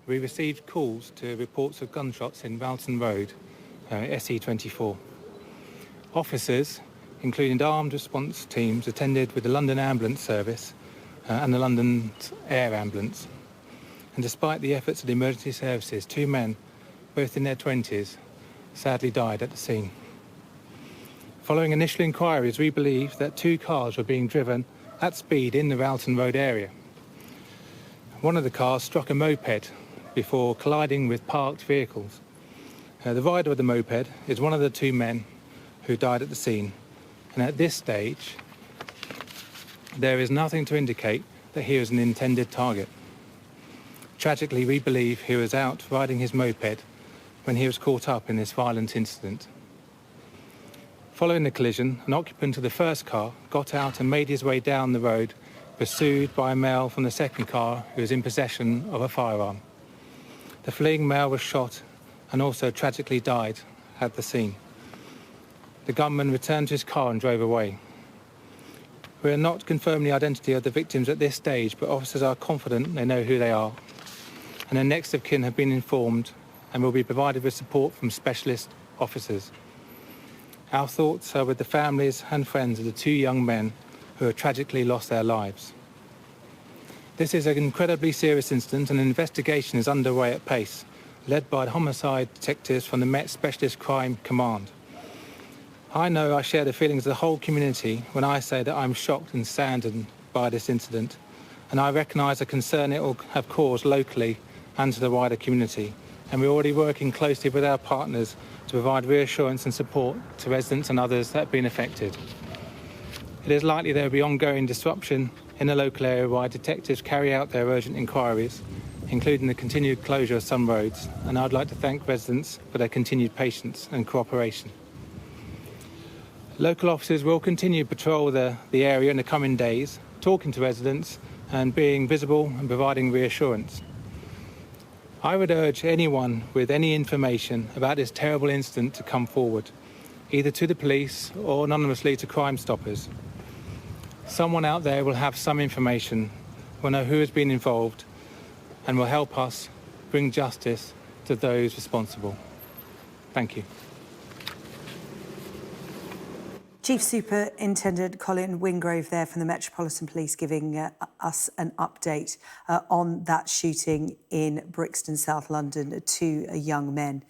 we received calls to reports of gunshots in Ralston Road, SE24. Officers, including armed response teams, attended with the London Ambulance Service and the London Air Ambulance. And despite the efforts of the emergency services, 2 men, both in their 20s, sadly died at the scene. Following initial inquiries, we believe that 2 cars were being driven at speed in the Ralston Road area. One of the cars struck a moped before colliding with parked vehicles. The rider of the moped is one of the 2 men who died at the scene, and at this stage there is nothing to indicate that he was an intended target. Tragically, we believe he was out riding his moped when he was caught up in this violent incident. Following the collision, an occupant of the first car got out and made his way down the road, pursued by a male from the second car who was in possession of a firearm. The fleeing male was shot and also tragically died at the scene. The gunman returned to his car and drove away. We are not confirming the identity of the victims at this stage, but officers are confident they know who they are, and their next of kin have been informed and will be provided with support from specialist officers. Our thoughts are with the families and friends of the 2 young men who have tragically lost their lives. This is an incredibly serious incident, and an investigation is underway at pace, led by the homicide detectives from the Met Specialist Crime Command. I know I share the feelings of the whole community when I say that I'm shocked and saddened by this incident, and I recognise the concern it will have caused locally and to the wider community, and we're already working closely with our partners to provide reassurance and support to residents and others that have been affected. It is likely there will be ongoing disruption in the local area while detectives carry out their urgent inquiries, including the continued closure of some roads, and I'd like to thank residents for their continued patience and cooperation. Local officers will continue to patrol the area in the coming days, talking to residents and being visible and providing reassurance. I would urge anyone with any information about this terrible incident to come forward, either to the police or anonymously to Crime Stoppers. Someone out there will have some information, will know who has been involved, and will help us bring justice to those responsible. Thank you. Chief Superintendent Colin Wingrove there from the Metropolitan Police giving us an update on that shooting in Brixton, South London. 2 young men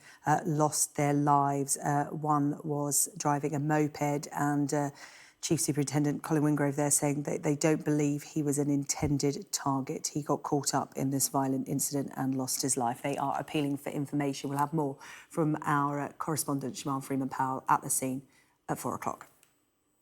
lost their lives. One was driving a moped, and Chief Superintendent Colin Wingrove there saying that they don't believe he was an intended target. He got caught up in this violent incident and lost his life. They are appealing for information. We'll have more from our correspondent, Siobhan Freeman-Powell, at the scene at 4 o'clock.